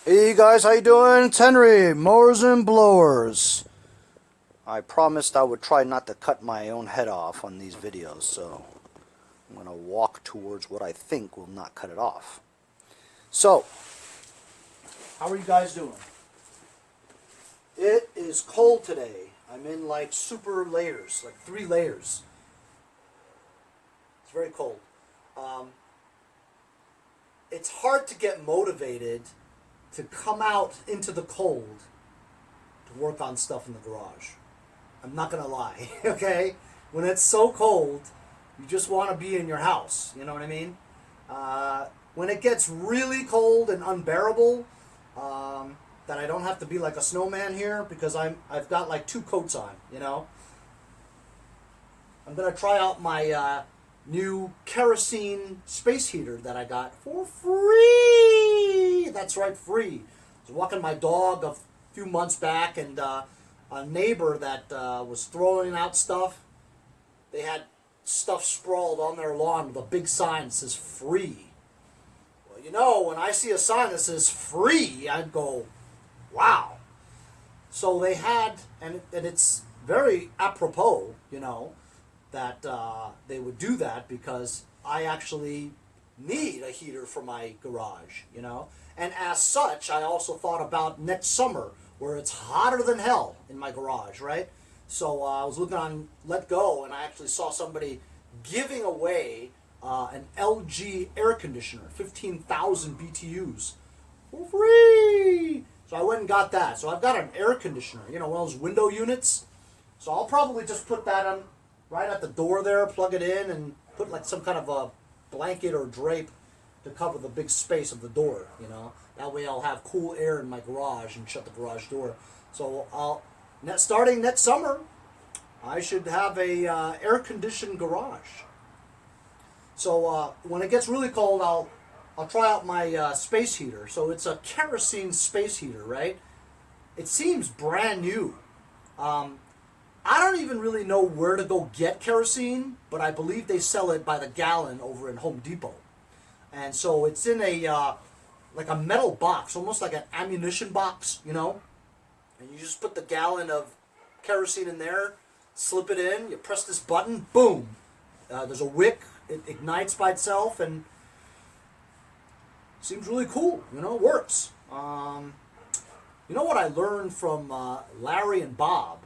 Hey guys, how you doing? It's Henry, Mowers and Blowers. I promised I would try not to cut my own head off on these videos, so I'm going to walk towards what I think will not cut it off. So, how are you guys doing? It is cold today. I'm in like super layers, like 3 layers. It's very cold. It's hard to get motivated to come out into the cold to work on stuff in the garage. I'm not gonna lie, okay? When it's so cold, you just want to be in your house. You know what I mean? When it gets really cold and unbearable, that I don't have to be like a snowman here because I've got like 2 coats on. You know. I'm gonna try out my new kerosene space heater that I got for free. That's right, free. I was walking my dog a few months back, and a neighbor that was throwing out stuff, they had stuff sprawled on their lawn with a big sign that says free. Well, you know, when I see a sign that says free, I'd go, wow. So they had, and it's very apropos, you know, that they would do that because I actually need a heater for my garage, you know. And as such, I also thought about next summer where it's hotter than hell in my garage, right? So I was looking on Let Go, and I actually saw somebody giving away an LG air conditioner, 15,000 BTUs, for free. So I went and got that. So I've got an air conditioner, you know, one of those window units. So I'll probably just put that on right at the door there, plug it in, and put like some kind of a blanket or drape to cover the big space of the door, you know. That way I'll have cool air in my garage and shut the garage door. So starting next summer, I should have a air-conditioned garage. So when it gets really cold, I'll try out my space heater. So it's a kerosene space heater, right? It seems brand new. I don't even really know where to go get kerosene, but I believe they sell it by the gallon over in Home Depot. And so it's in a like a metal box, almost like an ammunition box, you know. And you just put the gallon of kerosene in there, slip it in, you press this button, boom. There's a wick, it ignites by itself, and seems really cool, you know, it works. You know what I learned from Larry and Bob?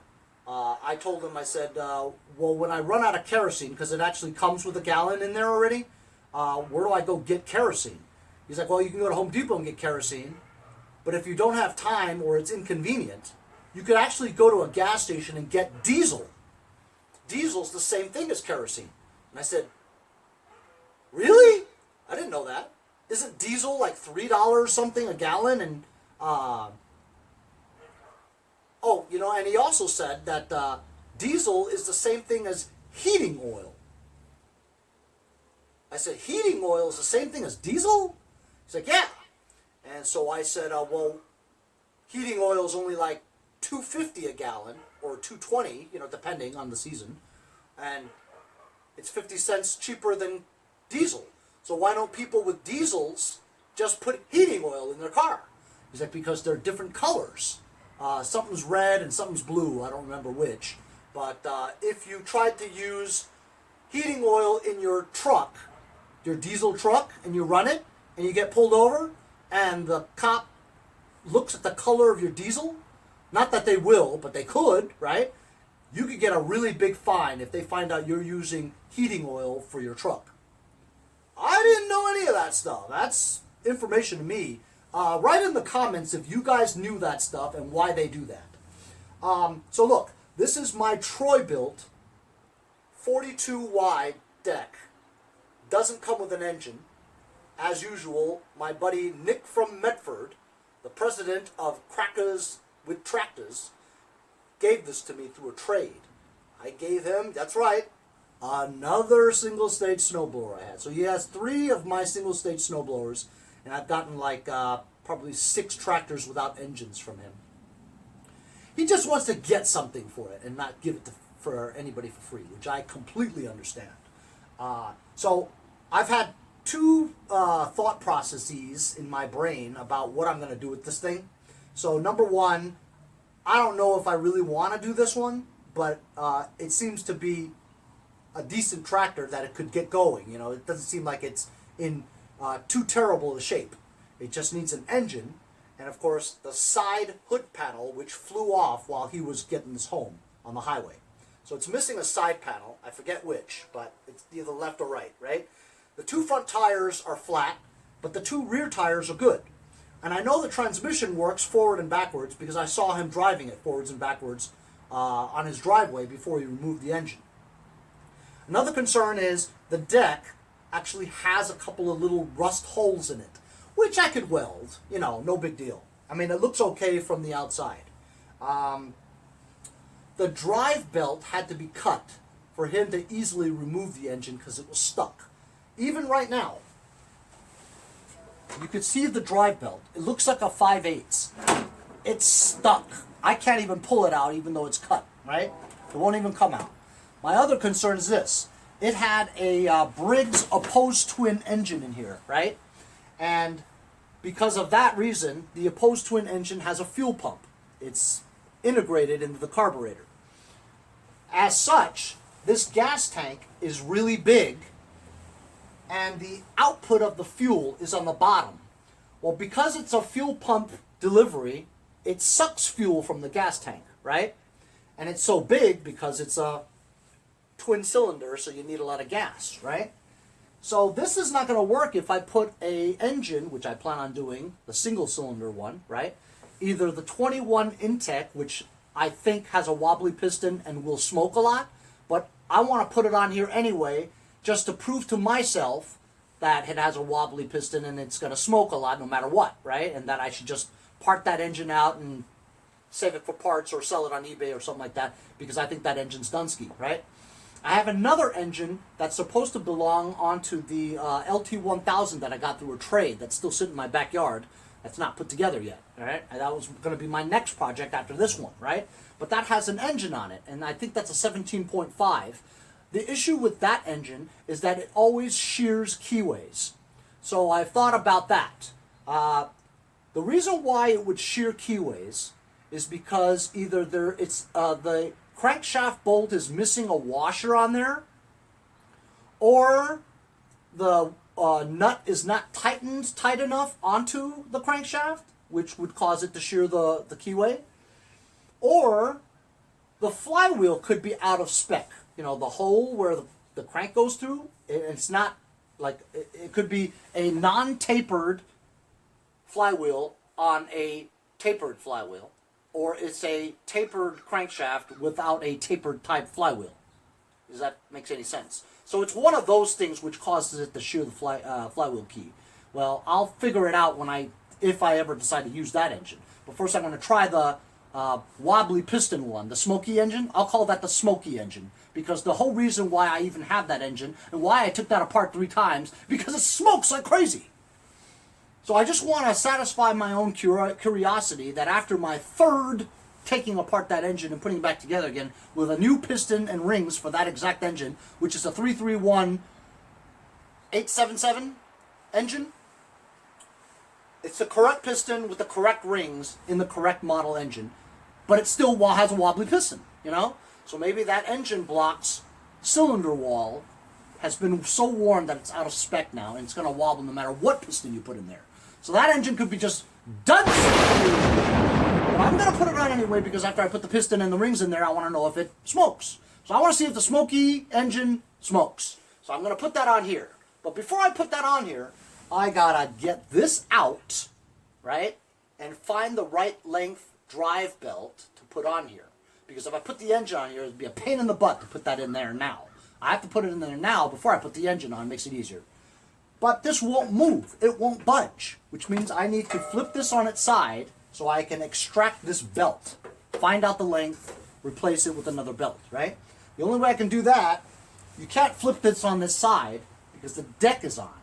I told them, I said, well, when I run out of kerosene, because it actually comes with a gallon in there already, where do I go get kerosene? He's like, well, you can go to Home Depot and get kerosene, but if you don't have time or it's inconvenient, you could actually go to a gas station and get diesel. Diesel's the same thing as kerosene. And I said, really? I didn't know that. Isn't diesel like $3 something a gallon? And oh, you know, and he also said that diesel is the same thing as heating oil. I said, heating oil is the same thing as diesel? He's like, yeah. And so I said, well, heating oil is only like $2.50 a gallon, or $2.20, you know, depending on the season. And it's 50 cents cheaper than diesel. So why don't people with diesels just put heating oil in their car? He's like, because they're different colors. Something's red and something's blue. I don't remember which. But if you tried to use heating oil in your truck, your diesel truck, and you run it, and you get pulled over, and the cop looks at the color of your diesel, not that they will, but they could, right? You could get a really big fine if they find out you're using heating oil for your truck. I didn't know any of that stuff. That's information to me. Write in the comments if you guys knew that stuff and why they do that. So look, this is my Troy-Bilt 42 wide deck. Doesn't come with an engine. As usual, my buddy Nick from Medford, the president of Crackers with Tractors, gave this to me through a trade. I gave him, that's right, another single-stage snowblower I had. So he has 3 of my single-stage snowblowers, and I've gotten like probably 6 tractors without engines from him. He just wants to get something for it and not give it for anybody for free, which I completely understand. So I've had two thought processes in my brain about what I'm going to do with this thing. So number one, I don't know if I really want to do this one, but it seems to be a decent tractor that it could get going. You know, it doesn't seem like it's in too terrible a shape. It just needs an engine, and of course the side hood panel, which flew off while he was getting this home on the highway. So it's missing a side panel. I forget which, but it's either left or right, right? The two front tires are flat, but the two rear tires are good. And I know the transmission works forward and backwards because I saw him driving it forwards and backwards on his driveway before he removed the engine. Another concern is the deck actually has a couple of little rust holes in it, which I could weld, you know, no big deal. I mean, it looks okay from the outside. The drive belt had to be cut for him to easily remove the engine because it was stuck. Even right now, you could see the drive belt. It looks like a 5/8. It's stuck. I can't even pull it out even though it's cut, right? It won't even come out. My other concern is this. It had a Briggs opposed twin engine in here, right? And because of that reason, the opposed twin engine has a fuel pump. It's integrated into the carburetor. As such, this gas tank is really big, and the output of the fuel is on the bottom. Well, because it's a fuel pump delivery, it sucks fuel from the gas tank, right? And it's so big because it's a twin cylinder, so you need a lot of gas, right? So this is not going to work if I put a engine, which I plan on doing, the single cylinder one, right? Either the 21 Intech, which I think has a wobbly piston and will smoke a lot, but I want to put it on here anyway, just to prove to myself that it has a wobbly piston and it's going to smoke a lot no matter what, right? And that I should just part that engine out and save it for parts or sell it on eBay or something like that, because I think that engine's Dunsky, right? I have another engine that's supposed to belong onto the LT1000 that I got through a trade that's still sitting in my backyard. That's not put together yet, all right? And that was going to be my next project after this one, right? But that has an engine on it, and I think that's a 17.5. The issue with that engine is that it always shears keyways. So I've thought about that. The reason why it would shear keyways is because either the crankshaft bolt is missing a washer on there, or the nut is not tightened tight enough onto the crankshaft, which would cause it to shear the keyway, or the flywheel could be out of spec. You know, the hole where the crank goes through, it's not like, it could be a non-tapered flywheel on a tapered flywheel, or it's a tapered crankshaft without a tapered type flywheel. Does that make any sense? So it's one of those things which causes it to shear the flywheel key. Well, I'll figure it out if I ever decide to use that engine. But first I'm going to try the wobbly piston one, the smokey engine. I'll call that the smokey engine, because the whole reason why I even have that engine and why I took that apart 3 times, because it smokes like crazy. So I just want to satisfy my own curiosity that after my third taking apart that engine and putting it back together again with a new piston and rings for that exact engine, which is a 331 877 engine. It's the correct piston with the correct rings in the correct model engine, but it still has a wobbly piston, you know? So maybe that engine block's cylinder wall has been so worn that it's out of spec now, and it's going to wobble no matter what piston you put in there. So that engine could be just done. But I'm going to put it on anyway, because after I put the piston and the rings in there, I want to know if it smokes. So I want to see if the smoky engine smokes. So I'm going to put that on here. But before I put that on here, I got to get this out, right, and find the right length drive belt to put on here. Because if I put the engine on here, it would be a pain in the butt to put that in there now. I have to put it in there now before I put the engine on. It makes it easier. But this won't move. It won't budge, which means I need to flip this on its side so I can extract this belt, find out the length, replace it with another belt, right? The only way I can do that, you can't flip this on this side because the deck is on.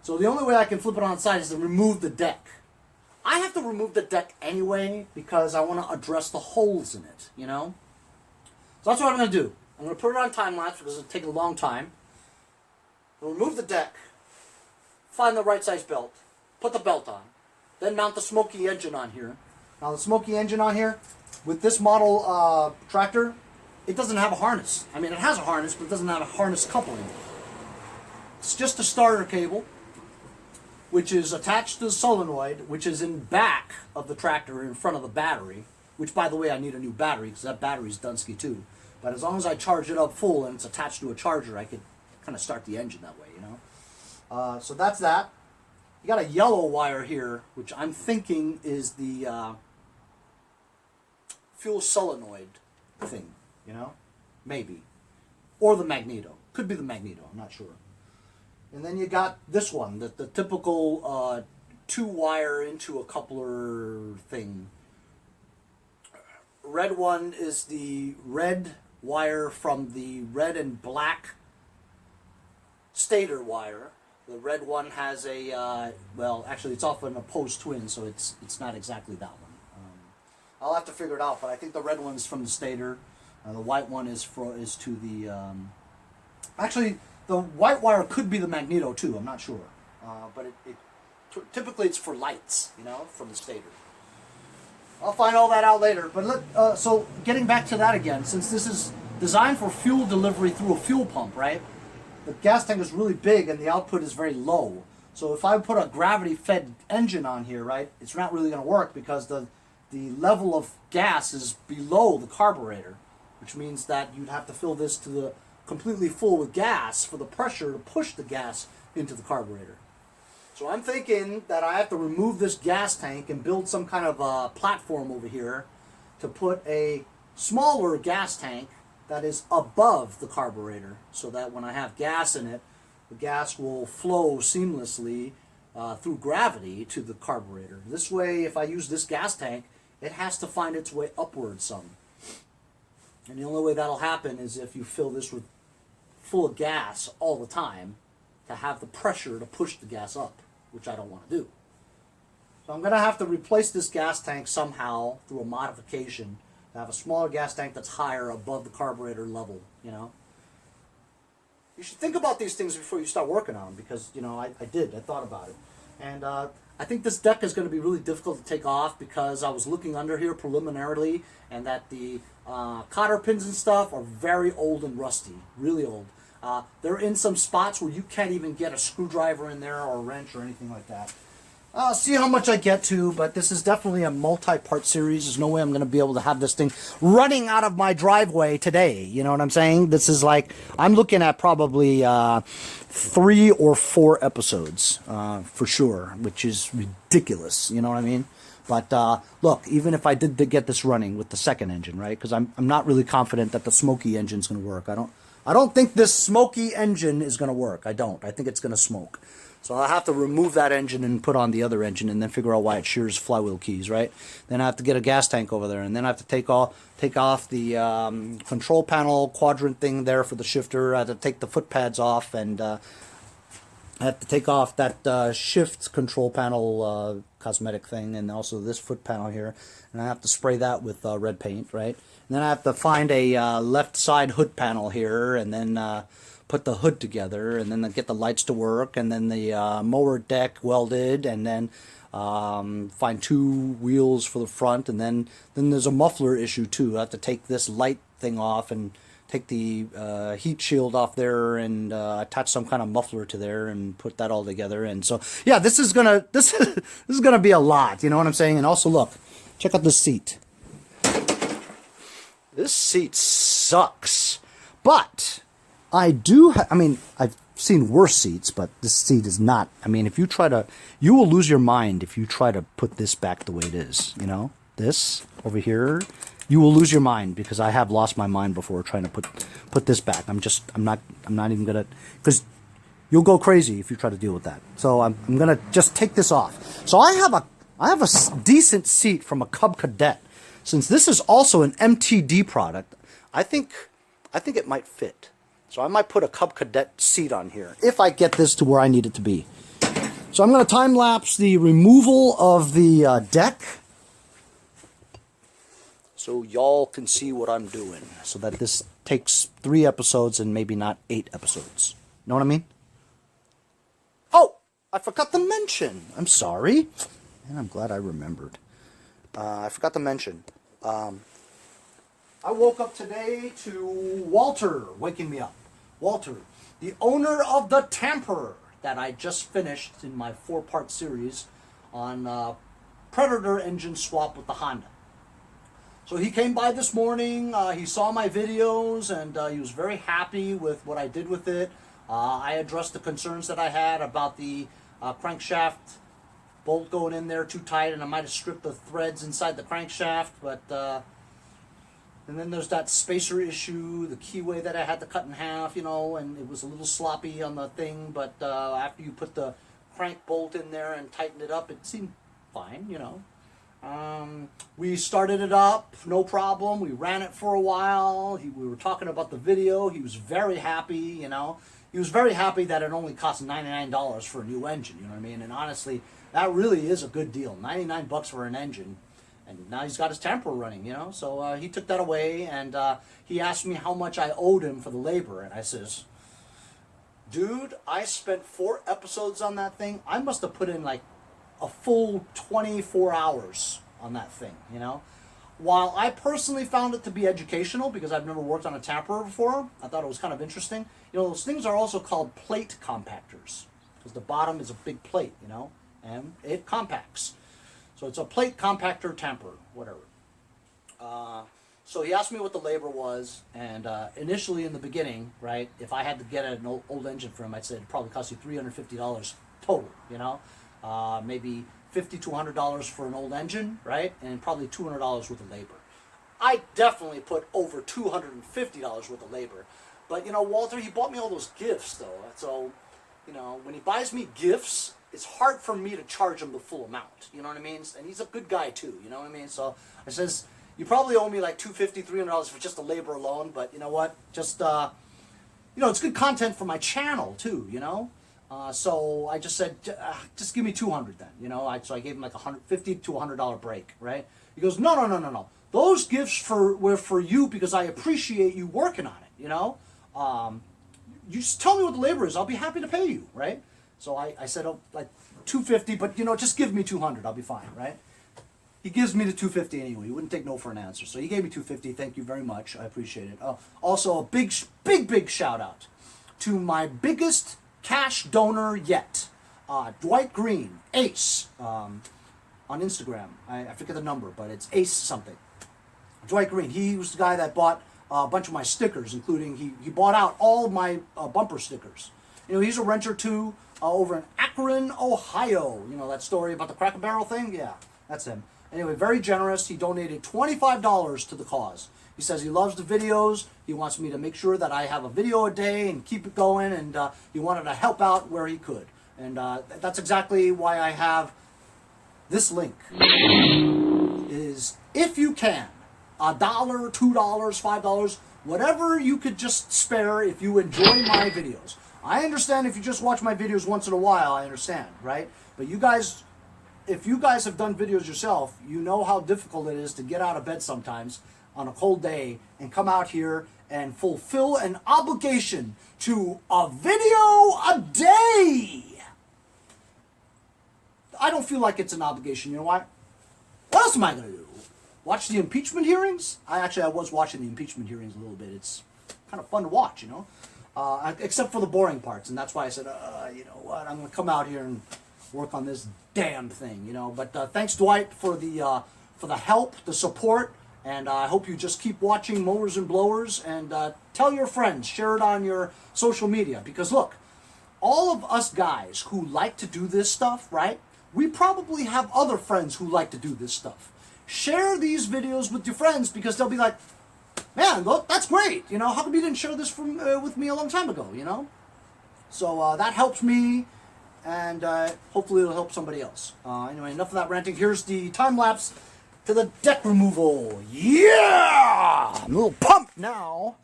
So the only way I can flip it on its side is to remove the deck. I have to remove the deck anyway because I want to address the holes in it, you know? So that's what I'm going to do. I'm going to put it on time lapse because it'll take a long time. remove the deck, find the right size belt, put the belt on, then mount the Smokey engine on here. Now the Smokey engine on here, with this model tractor, it doesn't have a harness. I mean, it has a harness, but it doesn't have a harness coupling. It's just a starter cable, which is attached to the solenoid, which is in back of the tractor in front of the battery, which, by the way, I need a new battery because that battery's Dunsky too. But as long as I charge it up full and it's attached to a charger, I could kind of start the engine that way, you know. So that's that. You got a yellow wire here, which I'm thinking is the fuel solenoid thing, you know, maybe, or the magneto. Could be the magneto. I'm not sure. And then you got this one, the typical 2-wire into a coupler thing. Red one is the red wire from the red and black stator wire. The red one has a, well, actually it's off an opposed twin, so it's not exactly that one. I'll have to figure it out, but I think the red one's from the stator. The white one is to the, actually, the white wire could be the magneto too, I'm not sure. But typically it's for lights, you know, from the stator. I'll find all that out later. But so getting back to that again, since this is designed for fuel delivery through a fuel pump, right? The gas tank is really big and the output is very low. So if I put a gravity-fed engine on here, right, it's not really going to work because the level of gas is below the carburetor, which means that you'd have to fill this to the completely full with gas for the pressure to push the gas into the carburetor. So I'm thinking that I have to remove this gas tank and build some kind of a platform over here to put a smaller gas tank that is above the carburetor, so that when I have gas in it, the gas will flow seamlessly through gravity to the carburetor. This way, if I use this gas tank, it has to find its way upward some. And the only way that'll happen is if you fill this with full of gas all the time to have the pressure to push the gas up, which I don't want to do. So I'm going to have to replace this gas tank somehow through a modification to have a smaller gas tank that's higher above the carburetor level, you know. You should think about these things before you start working on them because, you know, I thought about it. And I think this deck is going to be really difficult to take off because I was looking under here preliminarily and that the cotter pins and stuff are very old and rusty, really old. They're in some spots where you can't even get a screwdriver in there or a wrench or anything like that. I'll see how much I get to, but this is definitely a multi-part series. There's no way I'm going to be able to have this thing running out of my driveway today. You know what I'm saying? This is like, I'm looking at probably 3 or 4 episodes for sure, which is ridiculous. You know what I mean? But look, even if I did get this running with the second engine, right? Because I'm not really confident that the Smokey engine is going to work. I don't think this Smokey engine is going to work. I don't. I think it's going to smoke. So I'll have to remove that engine and put on the other engine and then figure out why it shears flywheel keys, right? Then I have to get a gas tank over there, and then I have to take off the control panel quadrant thing there for the shifter. I have to take the foot pads off, and I have to take off that shift control panel cosmetic thing, and also this foot panel here. And I have to spray that with red paint, right? And then I have to find a left side hood panel here, and then put the hood together, and then get the lights to work, and then the mower deck welded, and then find 2 wheels for the front, and then there's a muffler issue too. I have to take this light thing off and take the heat shield off there and attach some kind of muffler to there and put that all together. And so yeah, this is gonna be a lot, you know what I'm saying? And also look, check out this seat. This seat sucks, but I mean, I've seen worse seats, but this seat is not. I mean, if you you will lose your mind if you try to put this back the way it is, you know? This over here, you will lose your mind because I have lost my mind before trying to put this back. I'm not even gonna, because you'll go crazy if you try to deal with that. So I'm gonna just take this off. So I have a decent seat from a Cub Cadet. Since this is also an MTD product, I think it might fit. So I might put a Cub Cadet seat on here if I get this to where I need it to be. So I'm going to time lapse the removal of the deck so y'all can see what I'm doing. So that this takes 3 episodes and maybe not 8 episodes. Know what I mean? I forgot to mention. I'm sorry. And I'm glad I remembered. I forgot to mention. I woke up today to Walter waking me up. Walter, the owner of the Tamper that I just finished in my 4-part series on Predator engine swap with the Honda. So he came by this morning, he saw my videos, and he was very happy with what I did with it. I addressed the concerns that I had about the crankshaft bolt going in there too tight, and I might have stripped the threads inside the crankshaft, but and then there's that spacer issue, the keyway that I had to cut in half, and it was a little sloppy on the thing, but after you put the crank bolt in there and tightened it up, it seemed fine, We started it up, no problem. We ran it for a while. We were talking about the video. He was very happy, He was very happy that it only cost $99 for a new engine, you know what I mean? And honestly, that really is a good deal. $99 for an engine. And now he's got his Tamper running, So he took that away, and he asked me how much I owed him for the labor. And I says, dude, I spent 4 episodes on that thing. I must have put in like a full 24 hours on that thing, While I personally found it to be educational because I've never worked on a Tamper before, I thought it was kind of interesting. Those things are also called plate compactors because the bottom is a big plate, and it compacts. So it's a plate compactor Tamper, whatever. So he asked me what the labor was, and initially in the beginning, right, if I had to get an old engine for him, I'd say it'd probably cost you $350 total, maybe $50 to $100 for an old engine, right, and probably $200 worth of labor. I definitely put over $250 worth of labor. But, Walter, he bought me all those gifts, though. So, when he buys me gifts, it's hard for me to charge him the full amount, you know what I mean? And he's a good guy too, you know what I mean? So I says, you probably owe me like $250, $300 for just the labor alone, but you know what? Just, it's good content for my channel too, So I just said, just give me $200 then, So I gave him like $50 to $100 break, right? He goes, no. Those gifts were for you because I appreciate you working on it, You just tell me what the labor is. I'll be happy to pay you, right? So I said, like $250, but just give me $200. I'll be fine, right? He gives me the $250 anyway. He wouldn't take no for an answer. So he gave me $250. Thank you very much. I appreciate it. Also, a big shout out to my biggest cash donor yet, Dwight Green, Ace, on Instagram. I forget the number, but it's Ace something. Dwight Green. He was the guy that bought a bunch of my stickers, including he bought out all of my bumper stickers. He's a renter too. Over in Akron, Ohio. That story about the Cracker Barrel thing? Yeah, that's him. Anyway, very generous. He donated $25 to the cause. He says he loves the videos. He wants me to make sure that I have a video a day and keep it going, and he wanted to help out where he could. And that's exactly why I have this link. Is if you can, $1, $2, $5, whatever you could just spare if you enjoy my videos. I understand if you just watch my videos once in a while, I understand, right? But you guys, if you guys have done videos yourself, you know how difficult it is to get out of bed sometimes on a cold day and come out here and fulfill an obligation to a video a day. I don't feel like it's an obligation, you know why? What else am I going to do? Watch the impeachment hearings? I was watching the impeachment hearings a little bit. It's kind of fun to watch, except for the boring parts, and that's why I said, you know what, I'm going to come out here and work on this damn thing, But thanks, Dwight, for the help, the support, and I hope you just keep watching Mowers and Blowers, and tell your friends, share it on your social media, because look, all of us guys who like to do this stuff, right, we probably have other friends who like to do this stuff. Share these videos with your friends, because they'll be like, man, look, that's great. How come you didn't share this with me a long time ago, So that helps me, and hopefully it'll help somebody else. Anyway, enough of that ranting. Here's the time lapse to the deck removal. Yeah! I'm a little pumped now.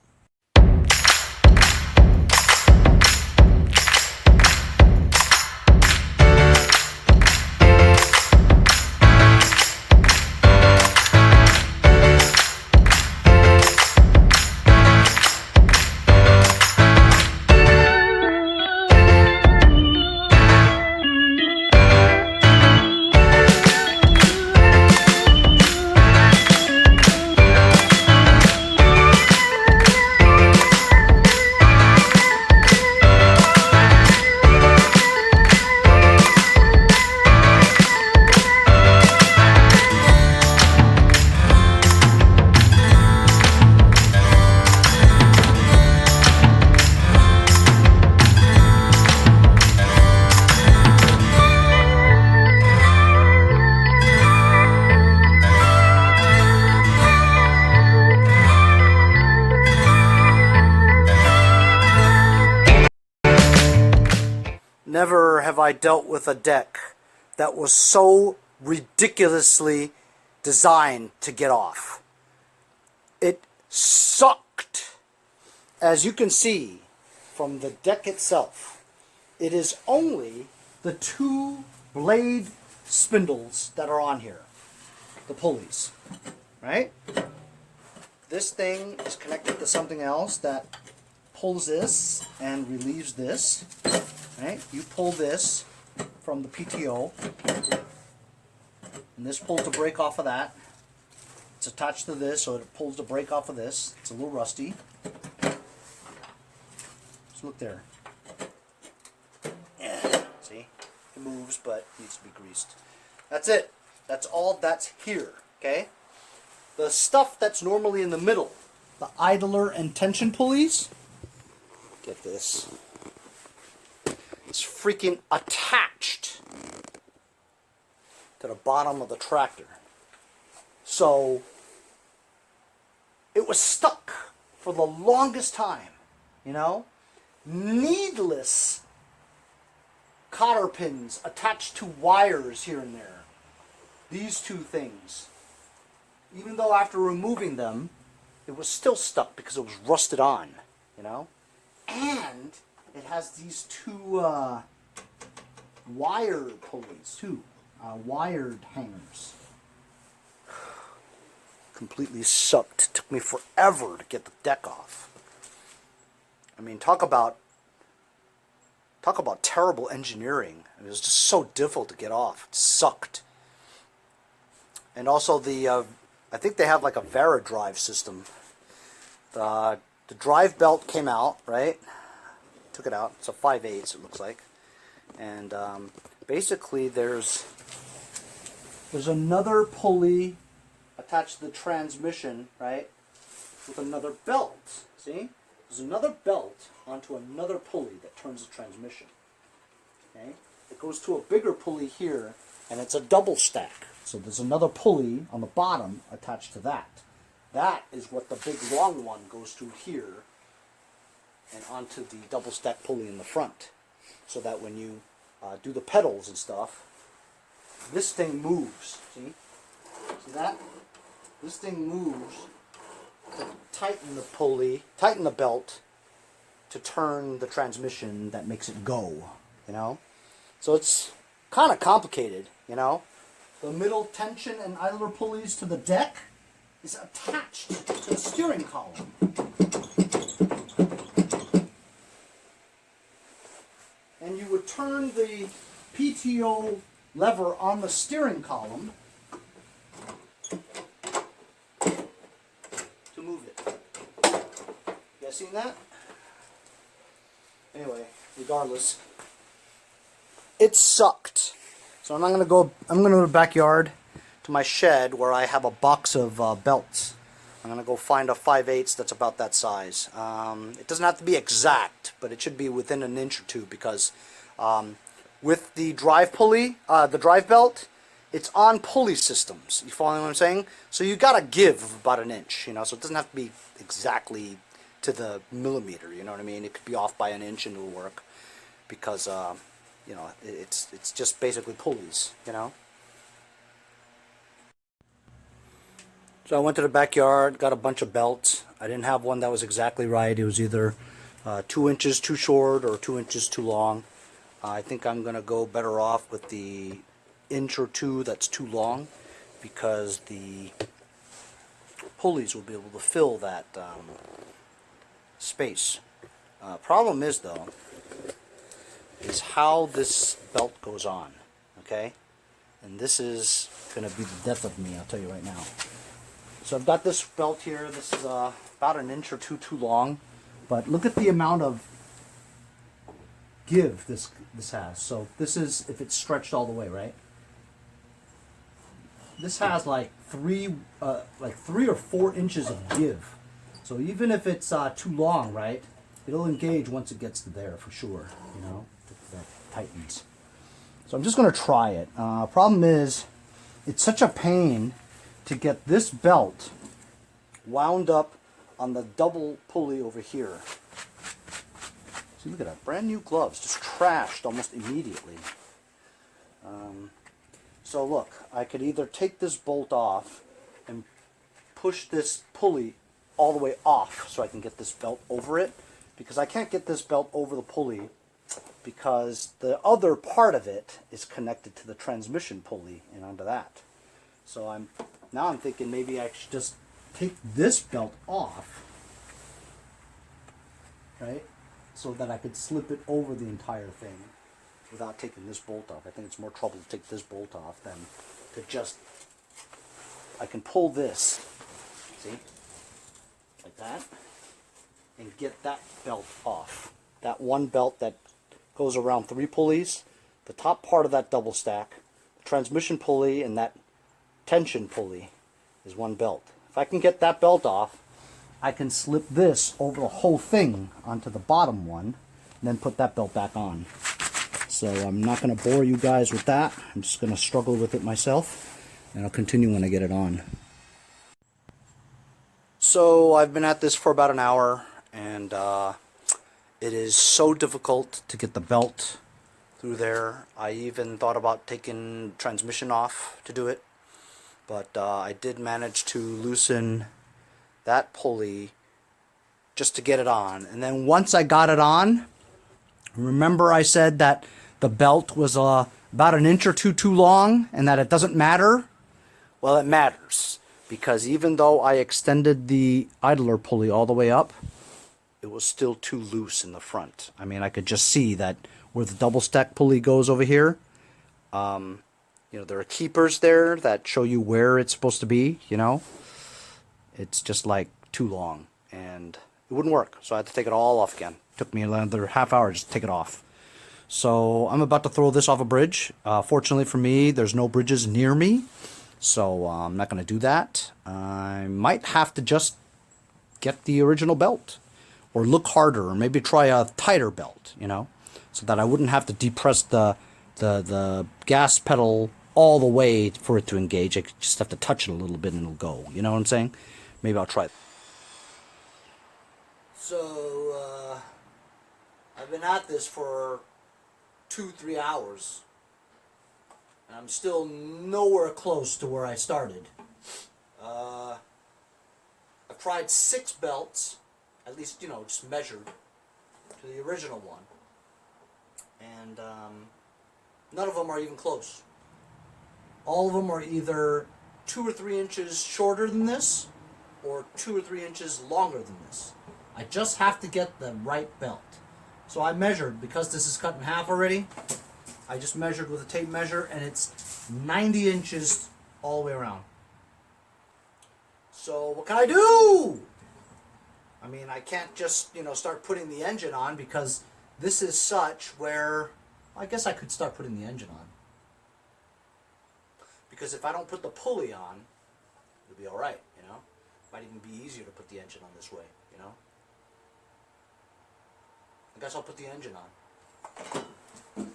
Never have I dealt with a deck that was so ridiculously designed to get off. It sucked. As you can see from the deck itself, it is only the 2 blade spindles that are on here, the pulleys, right? This thing is connected to something else that pulls this and relieves this, right? You pull this from the PTO, and this pulls the brake off of that. It's attached to this, so it pulls the brake off of this. It's a little rusty. So look there. Yeah, see? It moves, but needs to be greased. That's it. That's all that's here, okay? The stuff that's normally in the middle, the idler and tension pulleys, get this, it's freaking attached to the bottom of the tractor. So it was stuck for the longest time, you know? Needless cotter pins attached to wires here and there. These 2 things. Even though after removing them, it was still stuck because it was rusted on, you know? And it has these 2 wire pulleys, too. Wired hangers. Completely sucked. It took me forever to get the deck off. I mean, talk about terrible engineering. It was just so difficult to get off. It sucked. And also the I think they have like a Varadrive system. The drive belt came out, right? Took it out. It's a 5/8, it looks like. And basically there's another pulley attached to the transmission, right? With another belt. See? There's another belt onto another pulley that turns the transmission. Okay? It goes to a bigger pulley here, and it's a double stack. So there's another pulley on the bottom attached to that. That is what the big long one goes to here and onto the double stack pulley in the front. So that when you do the pedals and stuff, this thing moves. See? See that? This thing moves to tighten the pulley, tighten the belt to turn the transmission that makes it go, you know? So it's kind of complicated, you know? The middle tension and idler pulleys to the deck is attached to the steering column. And you would turn the PTO lever on the steering column to move it. You guys seen that? Anyway, regardless, it sucked. So I'm going to go to the backyard to my shed where I have a box of belts. I'm going to go find a 5/8 that's about that size. It doesn't have to be exact, but it should be within an inch or two because with the drive pulley, the drive belt, it's on pulley systems. You following what I'm saying? So you got to give about an inch, you know, so it doesn't have to be exactly to the millimeter, you know what I mean? It could be off by an inch and it'll work because, you know, it's just basically pulleys, you know? So I went to the backyard, got a bunch of belts. I didn't have one that was exactly right. It was either 2 inches too short or 2 inches too long. I think I'm going to go better off with the inch or two that's too long because the pulleys will be able to fill that space. Problem is, though, is how this belt goes on, okay? And this is going to be the death of me, I'll tell you right now. So I've got this belt here. This is about an inch or two too long, but look at the amount of give this has. So this is if it's stretched all the way, right? This has like three or 4 inches of give. So even if it's too long, right, it'll engage once it gets to there for sure. You know, that tightens. So I'm just going to try it. Problem is, it's such a pain to get this belt wound up on the double pulley over here. See, look at that, brand new gloves, just trashed almost immediately. So look, I could either take this bolt off and push this pulley all the way off so I can get this belt over it, because I can't get this belt over the pulley because the other part of it is connected to the transmission pulley and onto that. So I'm thinking maybe I should just take this belt off, right, so that I could slip it over the entire thing without taking this bolt off. I think it's more trouble to take this bolt off than to just, I can pull this, see, like that, and get that belt off. That one belt that goes around 3 pulleys, the top part of that double stack, the transmission pulley and that tension pulley is one belt. If I can get that belt off, I can slip this over the whole thing onto the bottom one and then put that belt back on. So I'm not going to bore you guys with that. I'm just going to struggle with it myself, and I'll continue when I get it on. So I've been at this for about an hour, and it is so difficult to get the belt through there. I even thought about taking transmission off to do it, but I did manage to loosen that pulley just to get it on. And then once I got it on, remember I said that the belt was about an inch or two too long and that it doesn't matter? Well, it matters, because even though I extended the idler pulley all the way up, it was still too loose in the front. I mean, I could just see that where the double stack pulley goes over here, you know, there are keepers there that show you where it's supposed to be, you know. It's just like too long, and it wouldn't work, so I had to take it all off again. It took me another half hour just to take it off. So I'm about to throw this off a bridge. Fortunately for me, there's no bridges near me, so I'm not going to do that. I might have to just get the original belt, or look harder, or maybe try a tighter belt, you know, so that I wouldn't have to depress the gas pedal all the way for it to engage. I just have to touch it a little bit and it'll go. You know what I'm saying? Maybe I'll try it. So, I've been at this for 2-3 hours, and I'm still nowhere close to where I started. I've tried 6 belts, at least, you know, just measured to the original one, and none of them are even close. All of them are either 2 or 3 inches shorter than this, or 2 or 3 inches longer than this. I just have to get the right belt. So I measured, because this is cut in half already, I just measured with a tape measure, and it's 90 inches all the way around. So what can I do? I mean, I can't just, you know, start putting the engine on, because this is such where, I guess I could start putting the engine on. Because if I don't put the pulley on, it'll be alright, you know? Might even be easier to put the engine on this way, you know? I guess I'll put the engine on.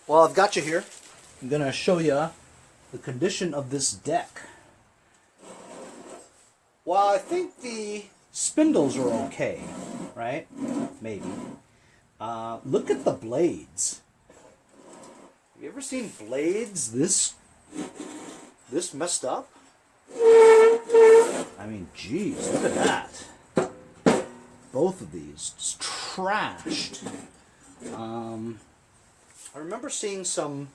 Well, I've got you here. I'm going to show you the condition of this deck. Well, I think the spindles are okay, right? Maybe. Look at the blades. Have you ever seen blades this messed up? I mean, geez, look at that. Both of these just trashed. I remember seeing some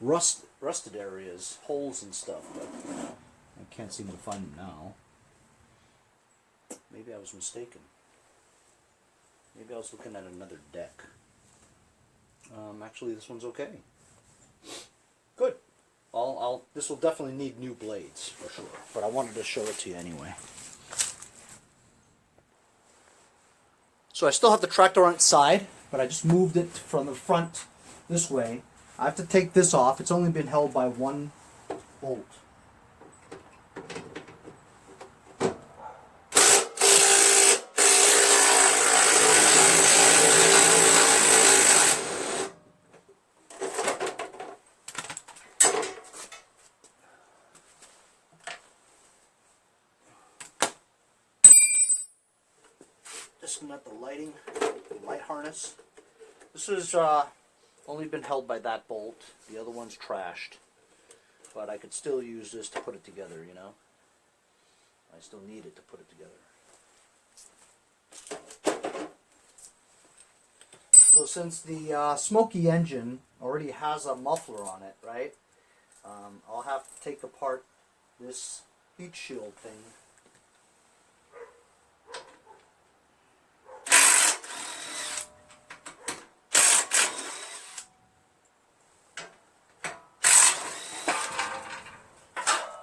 rusted areas, holes and stuff, but I can't seem to find them now. Maybe I was mistaken. Maybe I was looking at another deck. Actually, this one's okay. Good. This will definitely need new blades, for sure. But I wanted to show it to you anyway. So I still have the tractor on its side, but I just moved it from the front this way. I have to take this off. It's only been held by one bolt. disconnect the lighting, the light harness. This has only been held by that bolt. The other one's trashed. But I could still use this to put it together, you know. I still need it to put it together. So since the Smokey engine already has a muffler on it, right? I'll have to take apart this heat shield thing.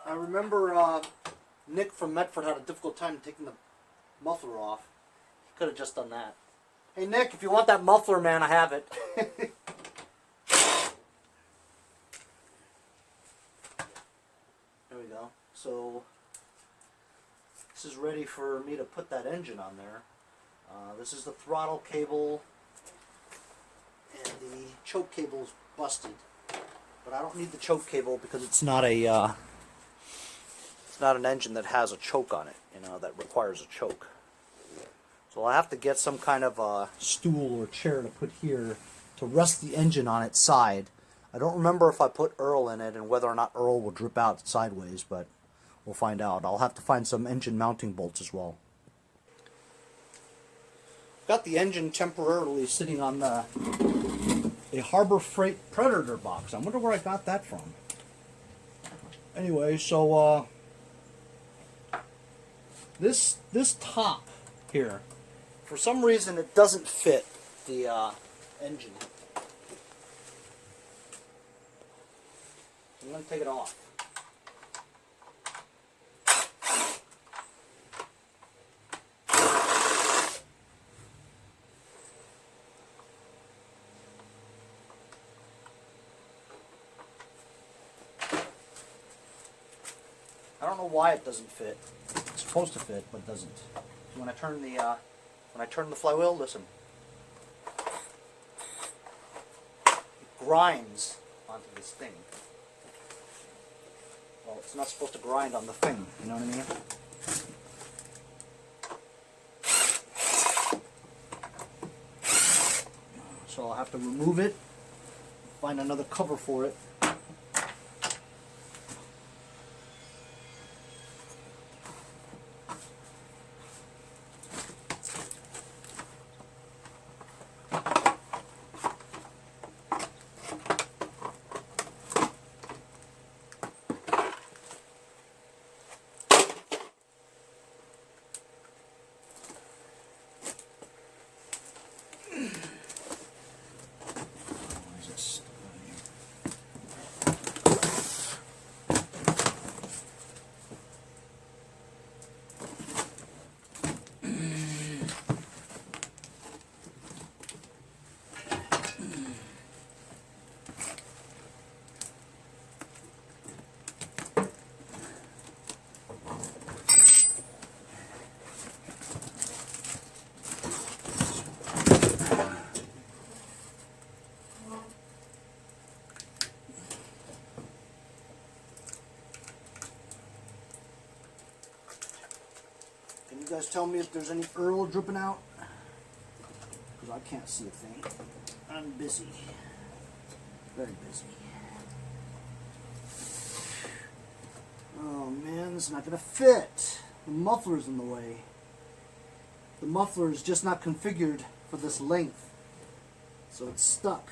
I remember Nick from Medford had a difficult time taking the muffler off. He could have just done that. Hey Nick, if you want that muffler, man, I have it. There we go. So this is ready for me to put that engine on there. This is the throttle cable, and the choke cable's busted. But I don't need the choke cable because it's not a it's not an engine that has a choke on it, you know, that requires a choke. So I'll have to get some kind of a stool or chair to put here to rest the engine on its side. I don't remember if I put Earl in it and whether or not Earl will drip out sideways, but we'll find out. I'll have to find some engine mounting bolts as well. Got the engine temporarily sitting on a Harbor Freight Predator box. I wonder where I got that from. Anyway, so this top here, for some reason it doesn't fit the engine. I'm going to take it off. I don't know why it doesn't fit. It's supposed to fit, but it doesn't. When I turn the flywheel, listen. It grinds onto this thing. Well, it's not supposed to grind on the thing, you know what I mean? So I'll have to remove it, find another cover for it. Can you guys tell me if there's any Earl dripping out? Because I can't see a thing. I'm busy. Very busy. Oh man, this is not going to fit. The muffler's in the way. The muffler is just not configured for this length. So it's stuck.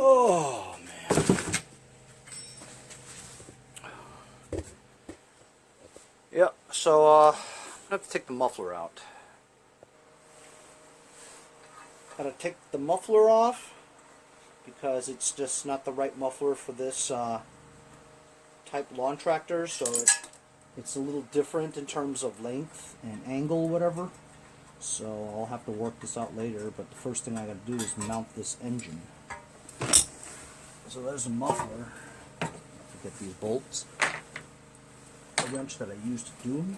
Oh, man. Yeah, so I have to take the muffler out. Gotta take the muffler off because it's just not the right muffler for this type lawn tractor, so it's a little different in terms of length and angle, whatever. So I'll have to work this out later, but the first thing I gotta do is mount this engine. So there's a muffler. Get these bolts. A wrench that I used to do them.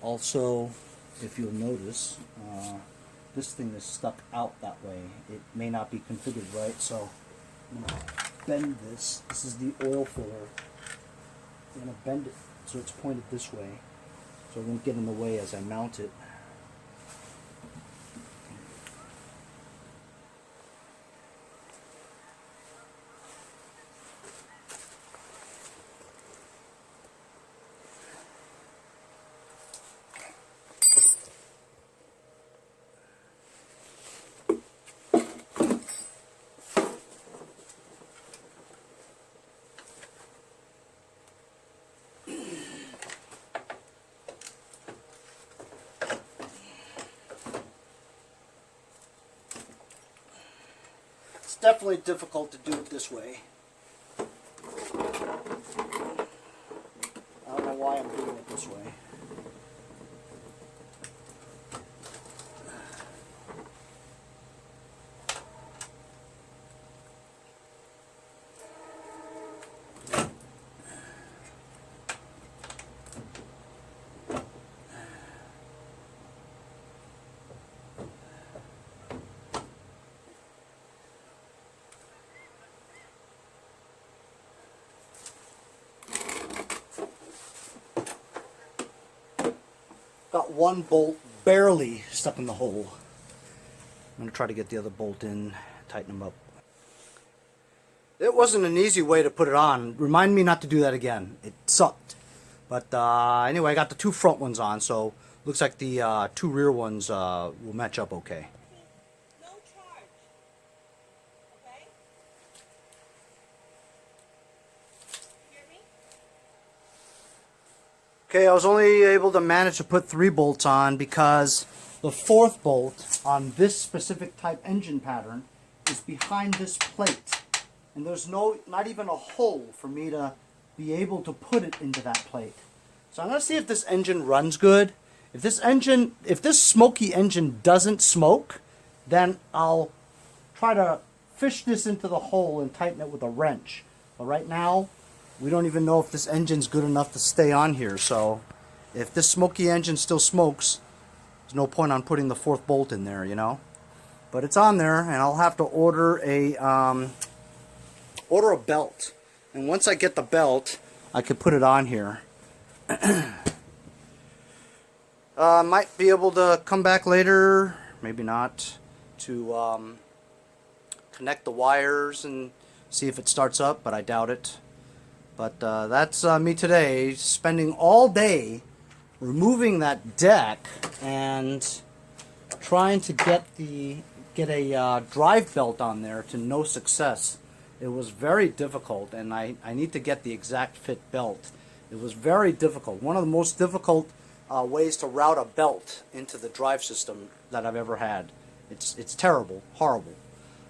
Also, if you'll notice, this thing is stuck out that way. It may not be configured right, so I'm going to bend this. This is the oil filler. I'm going to bend it so it's pointed this way, so it won't get in the way as I mount it. It's definitely difficult to do it this way. I don't know why I'm doing it this way. Got one bolt barely stuck in the hole. I'm going to try to get the other bolt in, tighten them up. It wasn't an easy way to put it on. Remind me not to do that again. It sucked. But anyway, I got the two front ones on, so looks like the two rear ones will match up okay. No charge. Okay? Hear me? Okay, I was only able to manage to put 3 bolts on because the 4th bolt on this specific type engine pattern is behind this plate. And there's not even a hole for me to be able to put it into that plate. So I'm going to see if this engine runs good. If this smoky engine doesn't smoke, then I'll try to fish this into the hole and tighten it with a wrench. But right now, we don't even know if this engine's good enough to stay on here. So if this smoky engine still smokes, there's no point on putting the 4th bolt in there, you know. But it's on there, and I'll have to order a belt. And once I get the belt, I could put it on here. Might be able to come back later, maybe not, to connect the wires and see if it starts up, but I doubt it. But that's me today, spending all day removing that deck and trying to get a drive belt on there to no success. It was very difficult, and I need to get the exact fit belt. It was very difficult. One of the most difficult ways to route a belt into the drive system that I've ever had. It's terrible, horrible.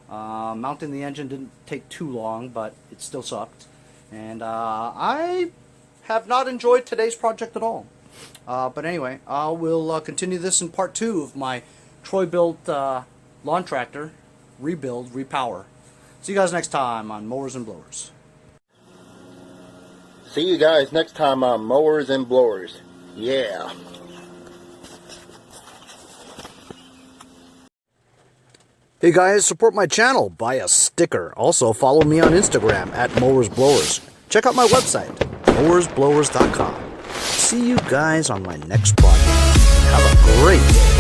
Mounting the engine didn't take too long, but it still sucked. And I have not enjoyed today's project at all. But anyway, I will continue this in part 2 of my Troy-Bilt lawn tractor rebuild, repower. See you guys next time on Mowers and Blowers. See you guys next time on Mowers and Blowers. Yeah. Hey guys, support my channel. Buy a sticker. Also, follow me on Instagram at Mowers Blowers. Check out my website, mowersblowers.com. See you guys on my next project. Have a great day.